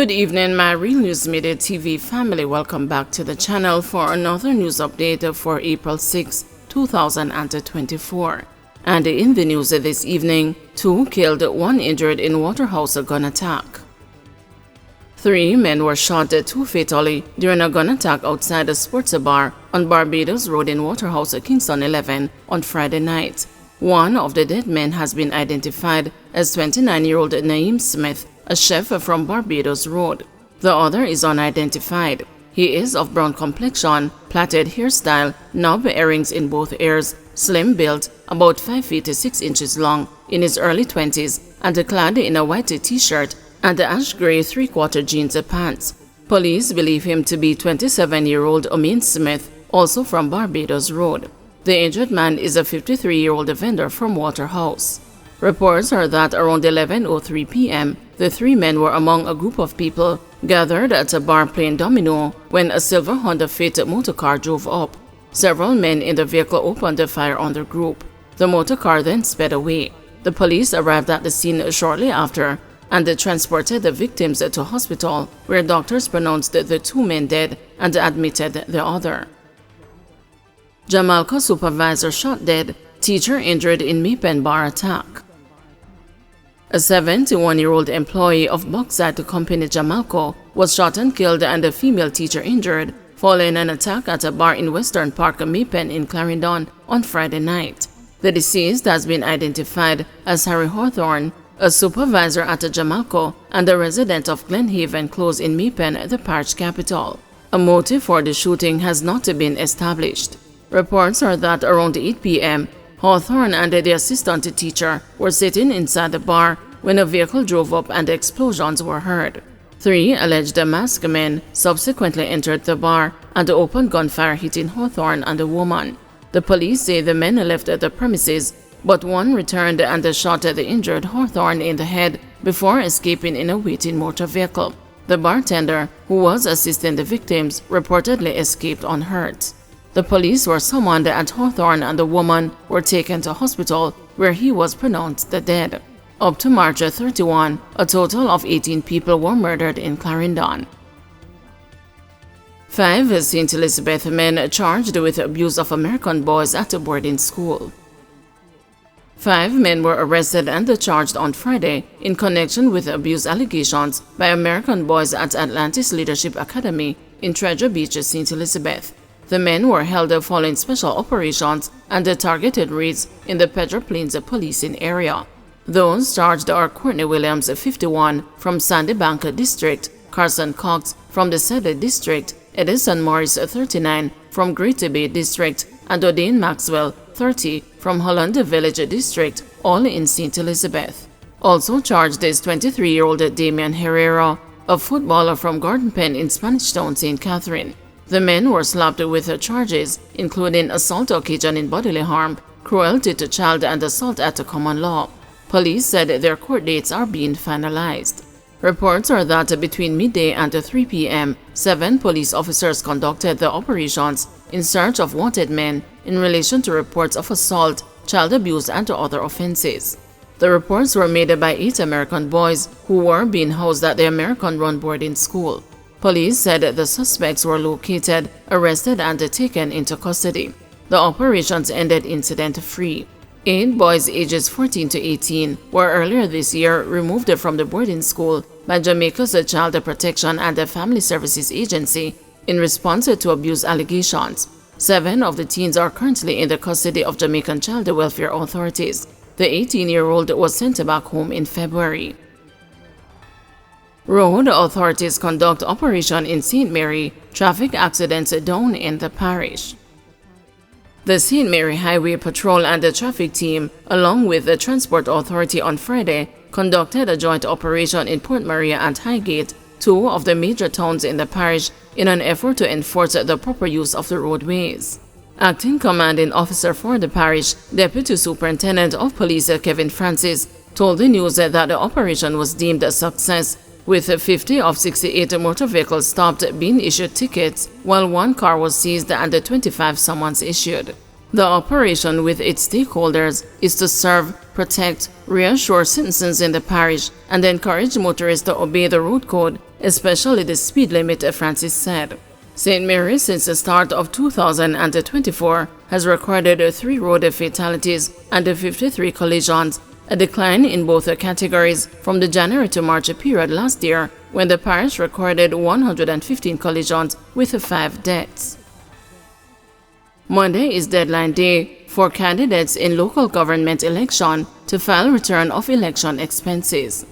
Good evening, my Real News Midday TV family. Welcome back to the channel for another news update for April 6, 2024. And in the news this evening, 2 killed, 1 injured in Waterhouse Gun Attack. 3 men were shot, 2 fatally, during a gun attack outside a sports bar on Barbados Road in Waterhouse, Kingston 11 on Friday night. One of the dead men has been identified as 29-year-old Naeem Smith, a chef from Barbados Road. The other is unidentified. He is of brown complexion, plaited hairstyle, knob earrings in both ears, slim built, about 5 feet 6 inches long, in his early 20s, and clad in a white t-shirt and ash gray 3/4 jeans pants. Police believe him to be 27-year-old Naeem Smith, also from Barbados Road. The injured man is a 53-year-old vendor from Waterhouse. Reports are that around 11:03 p.m., the 3 men were among a group of people gathered at a bar playing domino when a silver Honda Fit motorcar drove up. Several men in the vehicle opened fire on the group. The motorcar then sped away. The police arrived at the scene shortly after and transported the victims to hospital, where doctors pronounced the 2 men dead and admitted the other. Jamaica supervisor shot dead, teacher injured in Midday bar attack. A 71-year-old employee of Bauxite Company Jamaica was shot and killed and a female teacher injured following an attack at a bar in Western Park, Midday in Clarendon on Friday night. The deceased has been identified as Harry Hawthorne, a supervisor at Jamaica and a resident of Glenhaven Close in Midday, the parish capital. A motive for the shooting has not been established. Reports are that around 8 p.m., Hawthorne and the assistant teacher were sitting inside the bar when a vehicle drove up and explosions were heard. 3 alleged masked men subsequently entered the bar and opened gunfire, hitting Hawthorne and the woman. The police say the men left the premises, but one returned and shot the injured Hawthorne in the head before escaping in a waiting motor vehicle. The bartender, who was assisting the victims, reportedly escaped unhurt. The police were summoned and Hawthorne and the woman were taken to hospital, where he was pronounced dead. Up to March 31, a total of 18 people were murdered in Clarendon. 5 St. Elizabeth men charged with abuse of American boys at a boarding school. 5 men were arrested and charged on Friday in connection with abuse allegations by American boys at Atlantis Leadership Academy in Treasure Beach, St. Elizabeth. The men were held following special operations and targeted raids in the Pedro Plains policing area. Those charged are Courtney Williams, 51, from Sandy Bank District, Carson Cox from the Sedley District, Edison Morris, 39, from Greater Bay District, and Odane Maxwell, 30, from Holland Village District, all in St. Elizabeth. Also charged is 23-year-old Damian Herrera, a footballer from Garden Pen in Spanish Town, St. Catherine. The men were slapped with charges including assault occasioning bodily harm, cruelty to child, and assault at a common law. Police said their court dates are being finalized. Reports are that between midday and 3 p.m., 7 police officers conducted the operations in search of wanted men in relation to reports of assault, child abuse, and other offenses. The reports were made by 8 American boys who were being housed at the American-run boarding school. Police said the suspects were located, arrested, and taken into custody. The operations ended incident-free. 8 boys ages 14 to 18 were earlier this year removed from the boarding school by Jamaica's Child Protection and Family Services Agency in response to abuse allegations. 7 of the teens are currently in the custody of Jamaican child welfare authorities. The 18-year-old was sent back home in February. Road authorities conduct operation in St. Mary, traffic accidents down in the parish. The St. Mary Highway Patrol and the traffic team, along with the Transport Authority on Friday, conducted a joint operation in Port Maria and Highgate, 2 of the major towns in the parish, in an effort to enforce the proper use of the roadways. Acting Commanding Officer for the parish, Deputy Superintendent of Police Kevin Francis, told the news that the operation was deemed a success, with 50 of 68 motor vehicles stopped being issued tickets, while 1 car was seized and 25 summons issued. The operation with its stakeholders is to serve, protect, reassure citizens in the parish, and encourage motorists to obey the road code, especially the speed limit, Francis said. St. Mary's, since the start of 2024, has recorded 3 road fatalities and 53 collisions, a decline in both categories from the January to March period last year, when the parish recorded 115 collisions with 5 deaths. Monday is deadline day for candidates in local government election to file return of election expenses.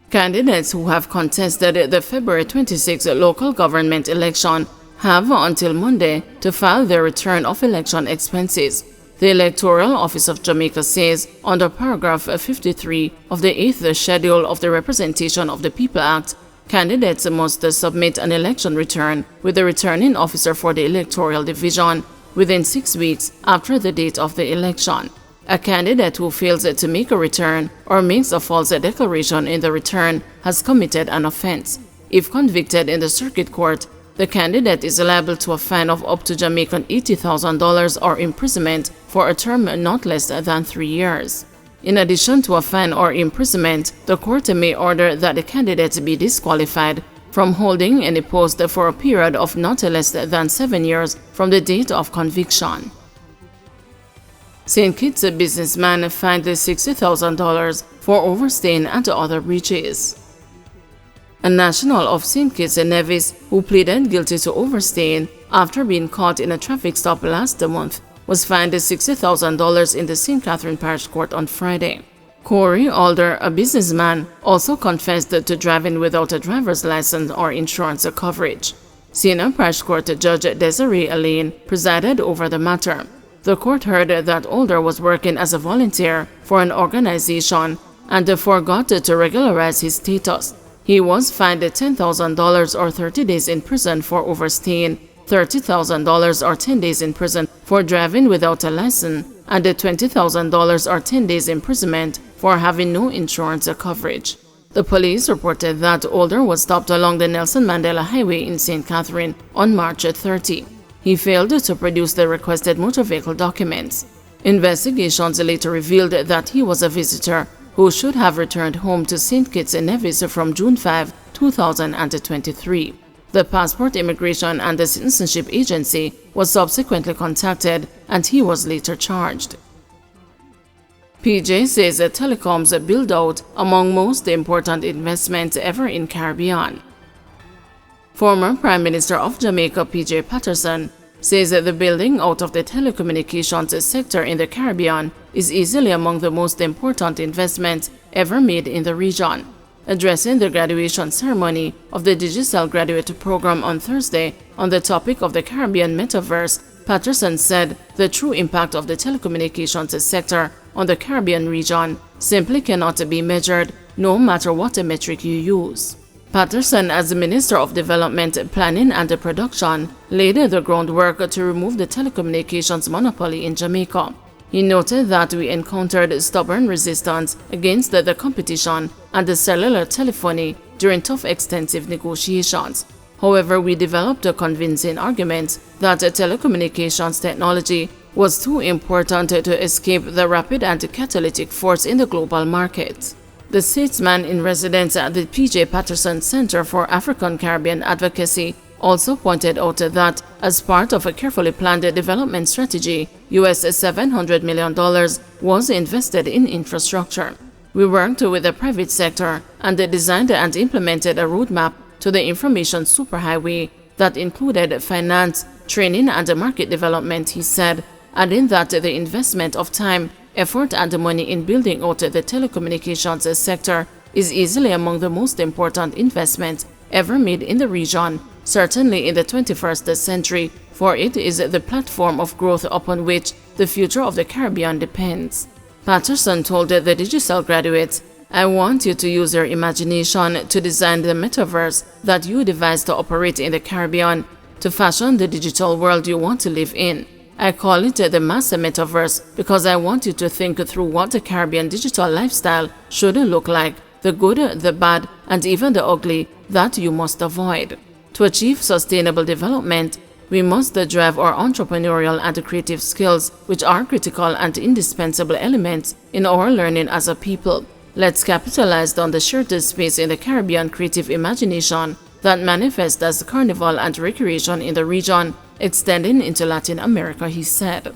Candidates who have contested the February 26 local government election have until Monday to file their return of election expenses. The Electoral Office of Jamaica says under paragraph 53 of the 8th schedule of the Representation of the People Act, candidates must submit an election return with the returning officer for the electoral division within 6 weeks after the date of the election. A candidate who fails to make a return or makes a false declaration in the return has committed an offense. If convicted in the circuit court, the candidate is liable to a fine of up to Jamaican $80,000 or imprisonment for a term not less than 3 years. In addition to a fine or imprisonment, the court may order that the candidate be disqualified from holding any post for a period of not less than 7 years from the date of conviction. St. Kitts businessman fined $60,000 for overstaying and other breaches. A national of St. Kitts and Nevis who pleaded guilty to overstaying after being caught in a traffic stop last month was fined $60,000 in the St. Catherine Parish Court on Friday. Corey Alder, a businessman, also confessed to driving without a driver's license or insurance coverage. Senior Parish Court Judge Desiree Alain presided over the matter. The court heard that Alder was working as a volunteer for an organization and forgot to regularize his status. He was fined $10,000 or 30 days in prison for overstaying, $30,000 or 10 days in prison for driving without a license, and $20,000 or 10 days imprisonment for having no insurance coverage. The police reported that Alder was stopped along the Nelson Mandela Highway in St. Catherine on March 30. He failed to produce the requested motor vehicle documents. Investigations later revealed that he was a visitor who should have returned home to St. Kitts and Nevis from June 5, 2023. The Passport, Immigration and the Citizenship Agency was subsequently contacted and he was later charged. PJ says telecoms build out among most important investments ever in Caribbean. Former Prime Minister of Jamaica PJ Patterson says that the building out of the telecommunications sector in the Caribbean is easily among the most important investments ever made in the region. Addressing the graduation ceremony of the Digital Graduate Program on Thursday on the topic of the Caribbean Metaverse, Patterson said the true impact of the telecommunications sector on the Caribbean region simply cannot be measured no matter what metric you use. Patterson, as the Minister of Development, Planning and Production, laid the groundwork to remove the telecommunications monopoly in Jamaica. He noted that we encountered stubborn resistance against the competition and the cellular telephony during tough extensive negotiations. However, we developed a convincing argument that telecommunications technology was too important to escape the rapid and catalytic force in the global market. The statesman in residence at the P.J. Patterson Center for African Caribbean Advocacy also pointed out that, as part of a carefully planned development strategy, US $700 million was invested in infrastructure. We worked with the private sector and designed and implemented a roadmap to the information superhighway that included finance, training, and market development, he said, adding that the investment of time, effort, and money in building out the telecommunications sector is easily among the most important investments ever made in the region, certainly in the 21st century, for it is the platform of growth upon which the future of the Caribbean depends. Patterson told the digital graduates, "I want you to use your imagination to design the metaverse that you devised to operate in the Caribbean, to fashion the digital world you want to live in. I call it the master metaverse because I want you to think through what the Caribbean digital lifestyle should look like, the good, the bad, and even the ugly that you must avoid. To achieve sustainable development, we must drive our entrepreneurial and creative skills, which are critical and indispensable elements in our learning as a people. Let's capitalize on the sheltered space in the Caribbean creative imagination that manifests as carnival and recreation in the region, extending into Latin America, he said.